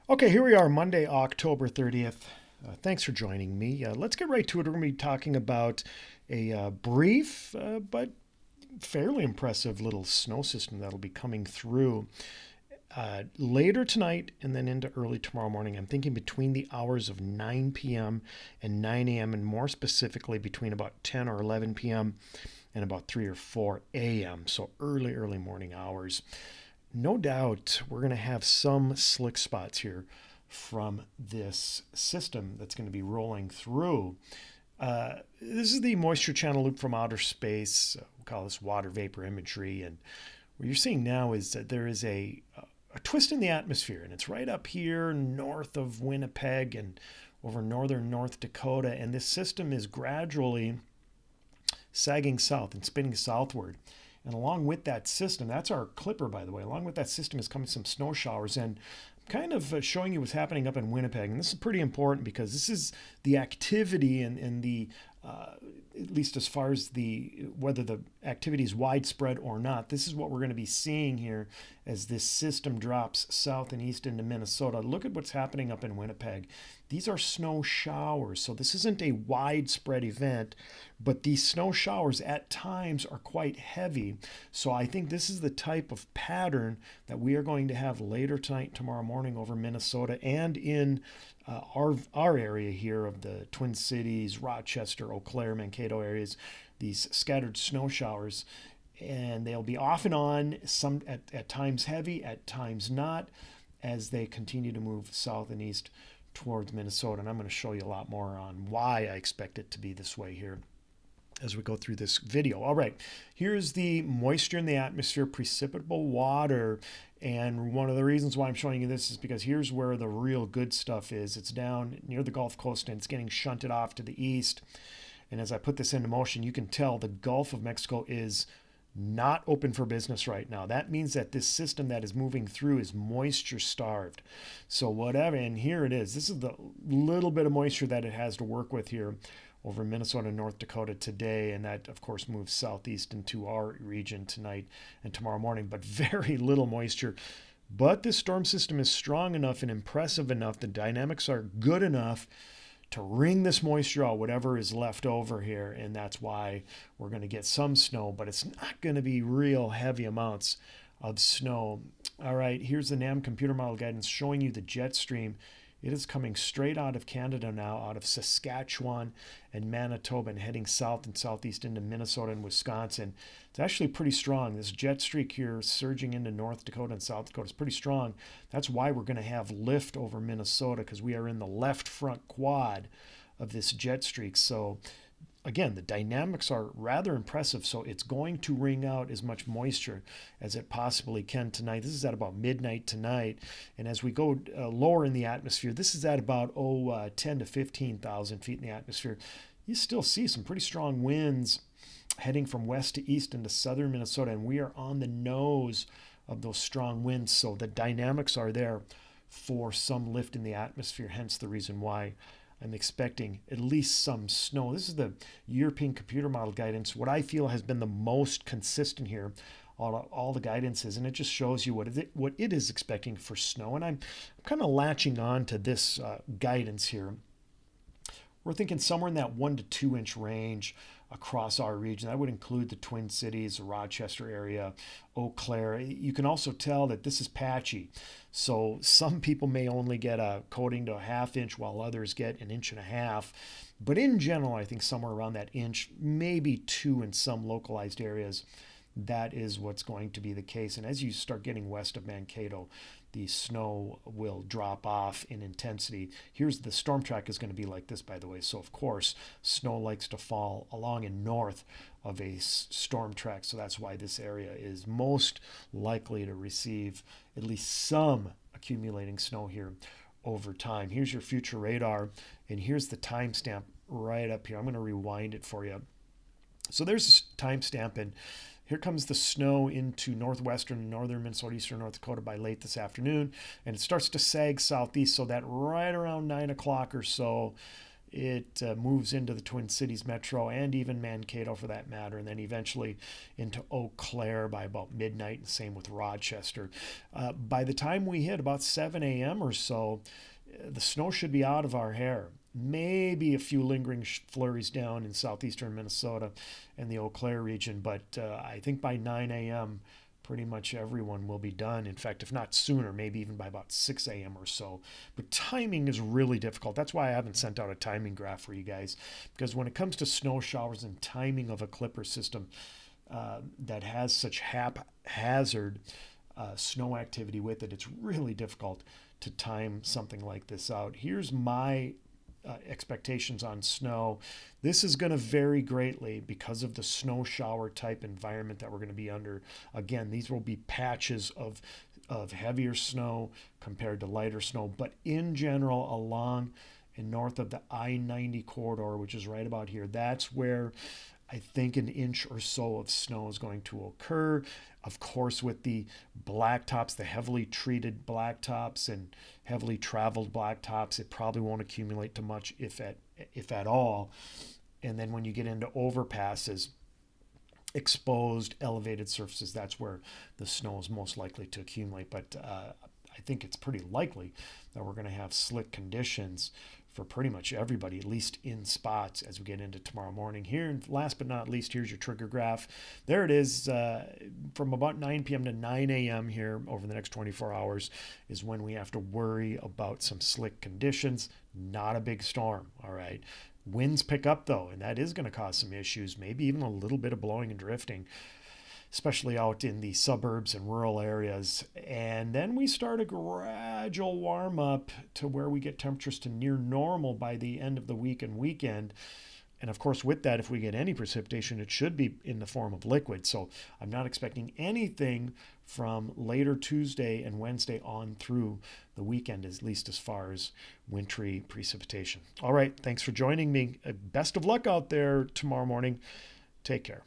Okay, here we are, Monday, October 30th. Thanks for joining me. Let's get right to it. We're going to be talking about a brief but fairly impressive little snow system that'll be coming through later tonight and then into early tomorrow morning. I'm thinking between the hours of 9 p.m. and 9 a.m., and more specifically between about 10 or 11 p.m. and about 3 or 4 a.m., so early morning hours. No doubt we're going to have some slick spots here from this system that's going to be rolling through. This is the moisture channel loop from outer space. We call this water vapor imagery. And what you're seeing now is that there is a twist in the atmosphere, and it's right up here north of Winnipeg and over northern North Dakota. And this system is gradually sagging south and spinning southward. And along with that system, that's our clipper, by the way, along with that system is coming some snow showers. And I'm kind of showing you what's happening up in Winnipeg. And this is pretty important because this is the activity and the, at least as far as the whether the activity is widespread or not, this is what we're going to be seeing here as this system drops south and east into Minnesota. Look at what's happening up in Winnipeg. These are snow showers. So this isn't a widespread event, but these snow showers at times are quite heavy. So I think this is the type of pattern that we are going to have later tonight, tomorrow morning over Minnesota and in our area here of the Twin Cities, Rochester, Eau Claire, Mankato areas, these scattered snow showers. And they'll be off and on, some at times heavy, at times not, as they continue to move south and east towards Minnesota. And I'm going to show you a lot more on why I expect it to be this way here as we go through this video. All right, here's the moisture in the atmosphere, precipitable water. And one of the reasons why I'm showing you this is because here's where the real good stuff is. It's down near the Gulf Coast and it's getting shunted off to the east. And as I put this into motion, you can tell the Gulf of Mexico is not open for business right now. That means that this system that is moving through is moisture starved. So whatever, and here it is. This is the little bit of moisture that it has to work with here over Minnesota and North Dakota today, and that of course moves southeast into our region tonight and tomorrow morning, but very little moisture. But this storm system is strong enough and impressive enough, the dynamics are good enough to wring this moisture out, whatever is left over here, and that's why we're going to get some snow, but it's not going to be real heavy amounts of snow. All right, here's the NAM computer model guidance showing you the jet stream. It is coming straight out of Canada now, out of Saskatchewan and Manitoba, and heading south and southeast into Minnesota and Wisconsin. It's actually pretty strong. This jet streak here surging into North Dakota and South Dakota is pretty strong. That's why we're going to have lift over Minnesota, because we are in the left front quad of this jet streak. So again, the dynamics are rather impressive, so it's going to wring out as much moisture as it possibly can tonight. This is at about midnight tonight, and as we go lower in the atmosphere, this is at about 10 to 15,000 feet in the atmosphere. You still see some pretty strong winds heading from west to east into southern Minnesota, and we are on the nose of those strong winds, so the dynamics are there for some lift in the atmosphere, hence the reason why I'm expecting at least some snow. This is the European computer model guidance. What I feel has been the most consistent here, all the guidances, and it just shows you what it is expecting for snow. And I'm kind of latching on to this guidance here. We're thinking somewhere in that 1 to 2 inch range across our region. That would include the Twin Cities, the Rochester area, Eau Claire. You can also tell that this is patchy. So some people may only get a coating to a half inch while others get an inch and a half. But in general, I think somewhere around that inch, maybe 2 in some localized areas, that is what's going to be the case. And as you start getting west of Mankato, the snow will drop off in intensity. Here's the storm track is going to be like this, by the way. So of course, snow likes to fall along and north of a storm track. So that's why this area is most likely to receive at least some accumulating snow here over time. Here's your future radar, and here's the timestamp right up here. I'm going to rewind it for you. So there's a timestamp, and here comes the snow into northwestern and northern Minnesota, eastern North Dakota by late this afternoon, and it starts to sag southeast, so that right around 9 o'clock or so, it moves into the Twin Cities metro and even Mankato for that matter, and then eventually into Eau Claire by about midnight, and same with Rochester. By the time we hit about 7 a.m. or so, the snow should be out of our hair. Maybe a few lingering flurries down in southeastern Minnesota and the Eau Claire region, but I think by 9 a.m., pretty much everyone will be done. In fact, if not sooner, maybe even by about 6 a.m. or so. But timing is really difficult. That's why I haven't sent out a timing graph for you guys, because when it comes to snow showers and timing of a clipper system that has such haphazard snow activity with it, it's really difficult to time something like this out. Here's my expectations on snow. This is going to vary greatly because of the snow shower type environment that we're going to be under. Again, these will be patches of heavier snow compared to lighter snow, but in general, along and north of the I-90 corridor, which is right about here, that's where I think an inch or so of snow is going to occur. Of course, with the blacktops, the heavily treated blacktops and heavily traveled blacktops, it probably won't accumulate to much, if at all. And then when you get into overpasses, exposed, elevated surfaces, that's where the snow is most likely to accumulate. But I think it's pretty likely that we're going to have slick conditions for pretty much everybody, at least in spots, as we get into tomorrow morning. Here, and last but not least, here's your trigger graph. There it is. From about 9 p.m. to 9 a.m. here over the next 24 hours is when we have to worry about some slick conditions. Not a big storm, all right? Winds pick up, though, and that is going to cause some issues, maybe even a little bit of blowing and drifting, especially out in the suburbs and rural areas. And then we start a gradual warm up to where we get temperatures to near normal by the end of the week and weekend. And of course, with that, if we get any precipitation, it should be in the form of liquid. So I'm not expecting anything from later Tuesday and Wednesday on through the weekend, at least as far as wintry precipitation. All right, thanks for joining me. Best of luck out there tomorrow morning. Take care.